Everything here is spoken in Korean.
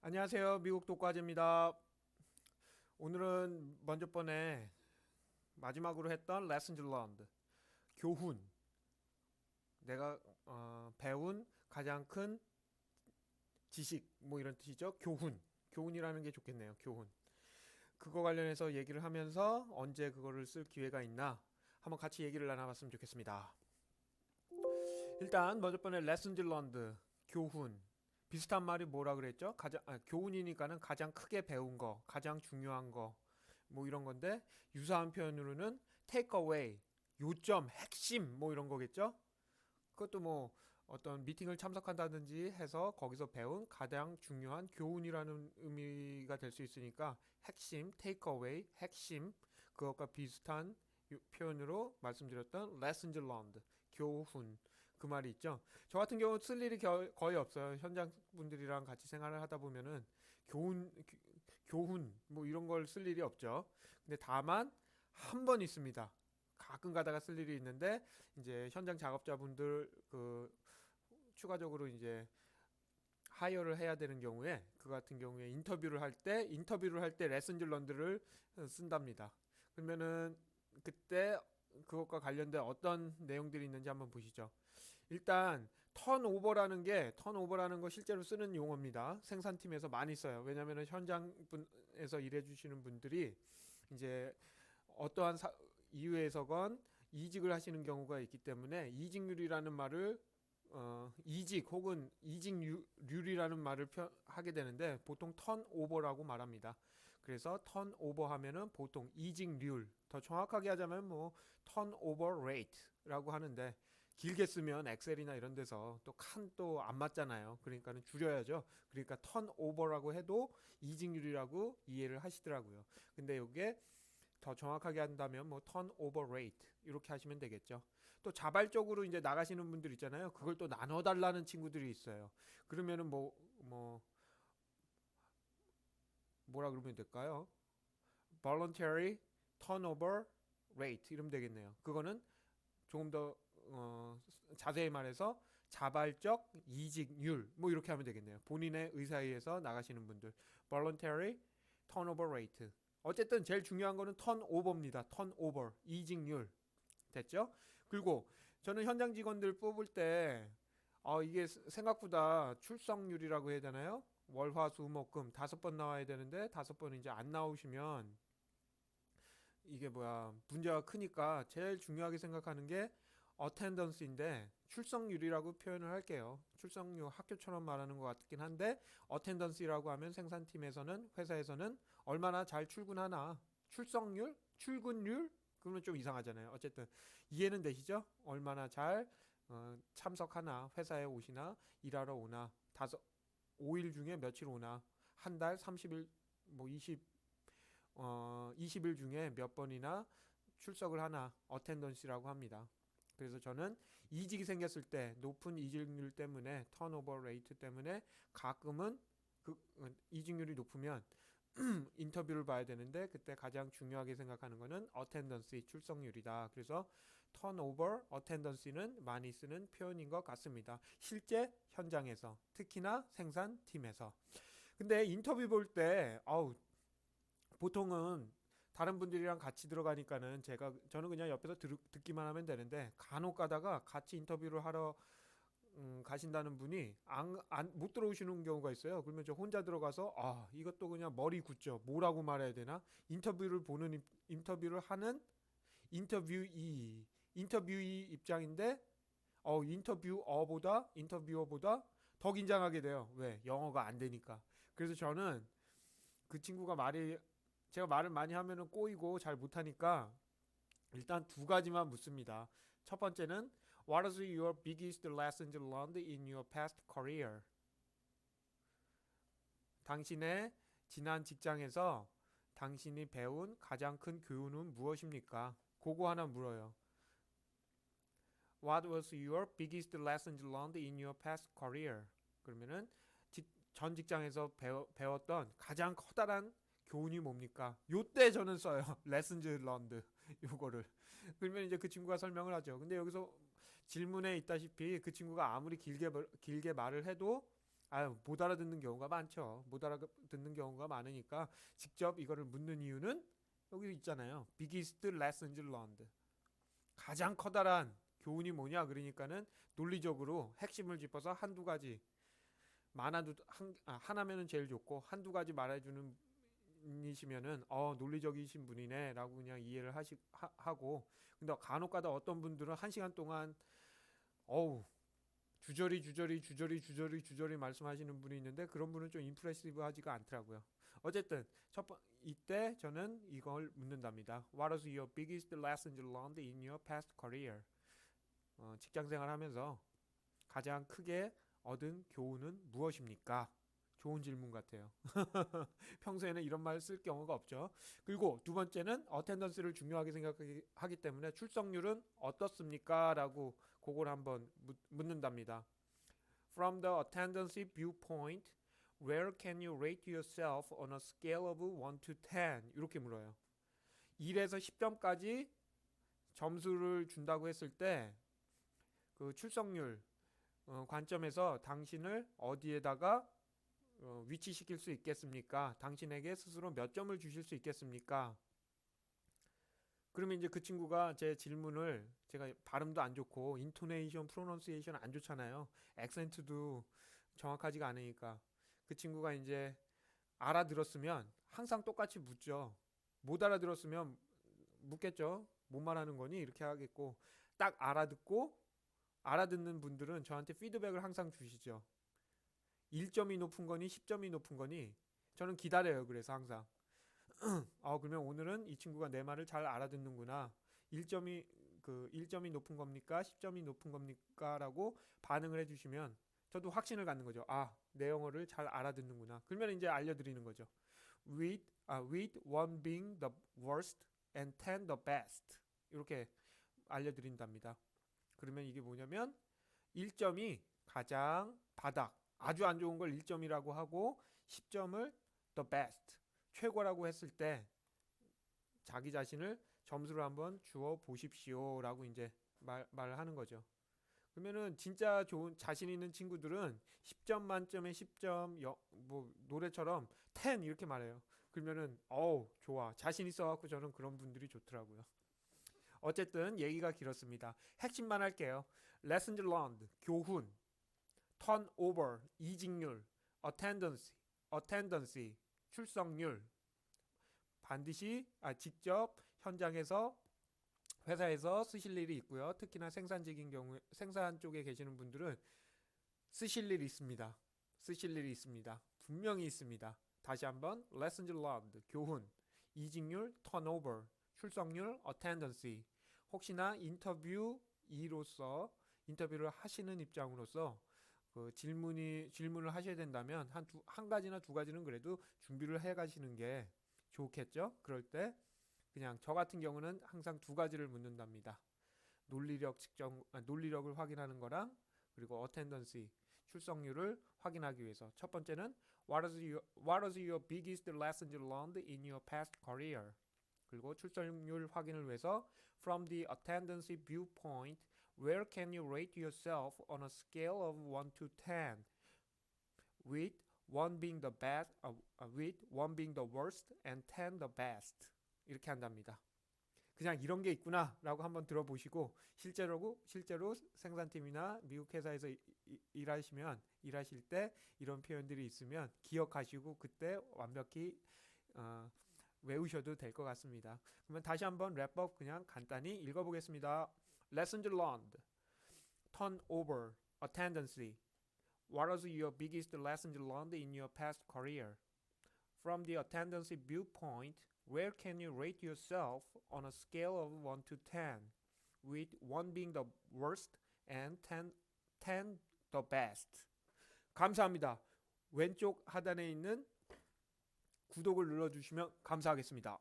안녕하세요. 미국 독과제입니다. 오늘은 먼저 번에 마지막으로 했던 lessons learned, 교훈, 내가 배운 가장 큰 지식, 뭐 이런 뜻이죠. 교훈, 교훈이라는 게 좋겠네요. 교훈. 그거 관련해서 얘기를 하면서 언제 그거를 쓸 기회가 있나 한번 같이 얘기를 나눠봤으면 좋겠습니다. 일단 먼저 번에 lessons learned, 교훈. 비슷한 말이 뭐라 그랬죠? 교훈이니까는 가장 크게 배운 거, 가장 중요한 거, 뭐 이런 건데 유사한 표현으로는 take away, 요점, 핵심 뭐 이런 거겠죠? 그것도 뭐 어떤 미팅을 참석한다든지 해서 거기서 배운 가장 중요한 교훈이라는 의미가 될 수 있으니까 핵심, take away, 핵심 그것과 비슷한 표현으로 말씀드렸던 lessons learned, 교훈 그 말이 있죠. 저 같은 경우 쓸 일이 거의 없어요. 현장 분들이랑 같이 생활을 하다 보면은 교훈 뭐 이런 걸 쓸 일이 없죠. 근데 다만 한 번 있습니다. 가끔 가다가 쓸 일이 있는데 이제 현장 작업자분들 추가적으로 이제 하이어를 해야 되는 경우에 그 같은 경우에 인터뷰를 할 때 레슨즈 런드를 쓴답니다. 그러면은 그때 그것과 관련된 어떤 내용들이 있는지 한번 보시죠. 일단 턴오버라는 거 실제로 쓰는 용어입니다. 생산팀에서 많이 써요. 왜냐하면 현장에서 일해주시는 분들이 이제 어떠한 이유에서건 이직을 하시는 경우가 있기 때문에 이직률이라는 말을 이직 혹은 이직률이라는 말을 하게 되는데 보통 턴오버라고 말합니다. 그래서 턴오버 하면은 보통 이직률, 더 정확하게 하자면 뭐 턴오버 레이트라고 하는데 길게 쓰면 엑셀이나 이런 데서 또 칸 또 안 맞잖아요. 그러니까는 줄여야죠. 그러니까 턴오버라고 해도 이직률이라고 이해를 하시더라고요. 근데 이게 더 정확하게 한다면 뭐 턴오버 레이트 이렇게 하시면 되겠죠. 또 자발적으로 이제 나가시는 분들 있잖아요. 그걸 또 나눠 달라는 친구들이 있어요. 그러면은 뭐라 그러면 될까요? voluntary turnover rate 이러면 되겠네요. 그거는 조금 더 자세히 말해서 자발적 이직률 뭐 이렇게 하면 되겠네요. 본인의 의사에 의해서 나가시는 분들 voluntary turnover rate. 어쨌든 제일 중요한 거는 턴오버입니다. 턴오버 이직률 됐죠? 그리고 저는 현장 직원들 뽑을 때 이게 생각보다 출석률이라고 해야 되나요? 월화수목금 5번 나와야 되는데 5번 이제 안 나오시면 이게 문제가 크니까 제일 중요하게 생각하는 게 attendance인데 출석률이라고 표현을 할게요. 출석률 학교처럼 말하는 것 같긴 한데 attendance라고 하면 생산팀에서는 회사에서는 얼마나 잘 출근하나 출석률, 출근율 그러면 좀 이상하잖아요. 어쨌든 이해는 되시죠? 얼마나 잘 참석하나 회사에 오시나 일하러 오나 5일 중에 며칠 오나 한 달 30일 뭐 20일 중에 몇 번이나 출석을 하나 어텐던시라고 합니다. 그래서 저는 이직이 생겼을 때 높은 이직률 때문에 턴오버 레이트 때문에 가끔은 이직률이 높으면 인터뷰를 봐야 되는데 그때 가장 중요하게 생각하는 거는 어텐던시 출석률이다. 그래서 턴오버 어텐던시는 많이 쓰는 표현인 것 같습니다. 실제 현장에서 특히나 생산팀에서. 근데 인터뷰 볼 때 보통은 다른 분들이랑 같이 들어가니까는 저는 그냥 옆에서 듣기만 하면 되는데 간혹 가다가 같이 인터뷰를 하러 가신다는 분이 못 들어오시는 경우가 있어요. 그러면 저 혼자 들어가서 이것도 그냥 머리 굳죠. 뭐라고 말해야 되나? 인터뷰를 하는 인터뷰이 입장인데 인터뷰어보다 더 긴장하게 돼요. 왜? 영어가 안 되니까. 그래서 저는 그 친구가 제가 말을 많이 하면은 꼬이고 잘 못하니까 일단 두 가지만 묻습니다. 첫 번째는 What is your biggest lessons learned in your past career? 당신의 지난 직장에서 당신이 배운 가장 큰 교훈은 무엇입니까? 그거 하나 물어요. What was your biggest lessons learned in your past career? 그러면은 전 직장에서 배웠던 가장 커다란 교훈이 뭡니까? 요때 저는 써요. lessons learned 요거를. 그러면 이제 그 친구가 설명을 하죠. 근데 여기서 질문에 있다시피 그 친구가 아무리 길게 말을 해도 못 알아듣는 경우가 많죠. 못 알아듣는 경우가 많으니까 직접 이거를 묻는 이유는 여기 있잖아요. biggest lessons learned. 가장 커다란 교훈이 뭐냐? 그러니까는 논리적으로 핵심을 짚어서 한두 가지 많아도 하나면은 제일 좋고 한두 가지 말해주는 분이시면은 논리적이신 분이네라고 그냥 이해를 하고 근데 간혹가다 어떤 분들은 1시간 동안 어우 주저리 말씀하시는 분이 있는데 그런 분은 좀 임프레시브하지가 않더라고요. 어쨌든 이때 저는 이걸 묻는답니다. What was your biggest lessons learned in your past career? 직장생활 하면서 가장 크게 얻은 교훈은 무엇입니까? 좋은 질문 같아요. 평소에는 이런 말 쓸 경우가 없죠. 그리고 두 번째는 어텐던스를 중요하게 생각하기 때문에 출석률은 어떻습니까? 라고 그걸 한번 묻는답니다. From the attendance viewpoint, where can you rate yourself on a scale of 1 to 10? 이렇게 물어요. 1에서 10점까지 점수를 준다고 했을 때 그 출석률 관점에서 당신을 어디에다가 위치시킬 수 있겠습니까? 당신에게 스스로 몇 점을 주실 수 있겠습니까? 그러면 이제 그 친구가 제 질문을 제가 발음도 안 좋고 인토네이션, 프로넌시에이션 안 좋잖아요. 액센트도 정확하지가 않으니까 그 친구가 이제 알아들었으면 항상 똑같이 묻죠. 못 알아들었으면 묻겠죠. 뭔 말하는 거니? 이렇게 하겠고 딱 알아듣고 알아듣는 분들은 저한테 피드백을 항상 주시죠. 1점이 높은 거니 10점이 높은 거니 저는 기다려요. 그래서 항상 그러면 오늘은 이 친구가 내 말을 잘 알아듣는구나. 1점이 높은 겁니까? 10점이 높은 겁니까? 라고 반응을 해주시면 저도 확신을 갖는 거죠. 내 영어를 잘 알아듣는구나. 그러면 이제 알려드리는 거죠. with one being the worst and 10 the best. 이렇게 알려드린답니다. 그러면 이게 뭐냐면 1점이 가장 바닥, 아주 안 좋은 걸 1점이라고 하고 10점을 the best, 최고라고 했을 때 자기 자신을 점수를 한번 주어 보십시오 라고 이제 말을 하는 거죠. 그러면은 진짜 좋은 자신 있는 친구들은 10점 만점에 10점 뭐 노래처럼 10 이렇게 말해요. 그러면은 좋아, 자신 있어 갖고 저는 그런 분들이 좋더라고요. 어쨌든 얘기가 길었습니다. 핵심만 할게요. Lessons learned, 교훈, turnover, 이직률, attendance, 출석률, 반드시 직접 현장에서 회사에서 쓰실 일이 있고요. 특히나 생산직인 경우 생산 쪽에 계시는 분들은 쓰실 일이 있습니다. 분명히 있습니다. 다시 한번 lessons learned, 교훈, 이직률, turnover, 출석률, attendance. 혹시나 인터뷰를 하시는 입장으로서 그 질문을 하셔야 된다면 한 가지나 두 가지는 그래도 준비를 해 가시는 게 좋겠죠. 그럴 때 그냥 저 같은 경우는 항상 두 가지를 묻는답니다. 논리력을 확인하는 거랑 그리고 attendance, 출석률을 확인하기 위해서. 첫 번째는 what is your biggest lessons learned in your past career? 그리고 출석률 확인을 위해서 from the attendance viewpoint, where can you rate yourself on a scale of 1 to 10? with 1 being the worst and 10 the best. 이렇게 한답니다. 그냥 이런 게 있구나 라고 한번 들어보시고 실제로 생산팀이나 미국 회사에서 일하실 때 이런 표현들이 있으면 기억하시고 그때 완벽히 외우셔도 될 것 같습니다. 그러면 다시 한번 랩업 그냥 간단히 읽어보겠습니다. Lessons learned, turnover, attendance. What was your biggest lessons learned in your past career? From the attendance viewpoint, where can you rate yourself on a scale of 1 to 10, with 1 being the worst and 10 the best? 감사합니다. 왼쪽 하단에 있는 구독을 눌러주시면 감사하겠습니다.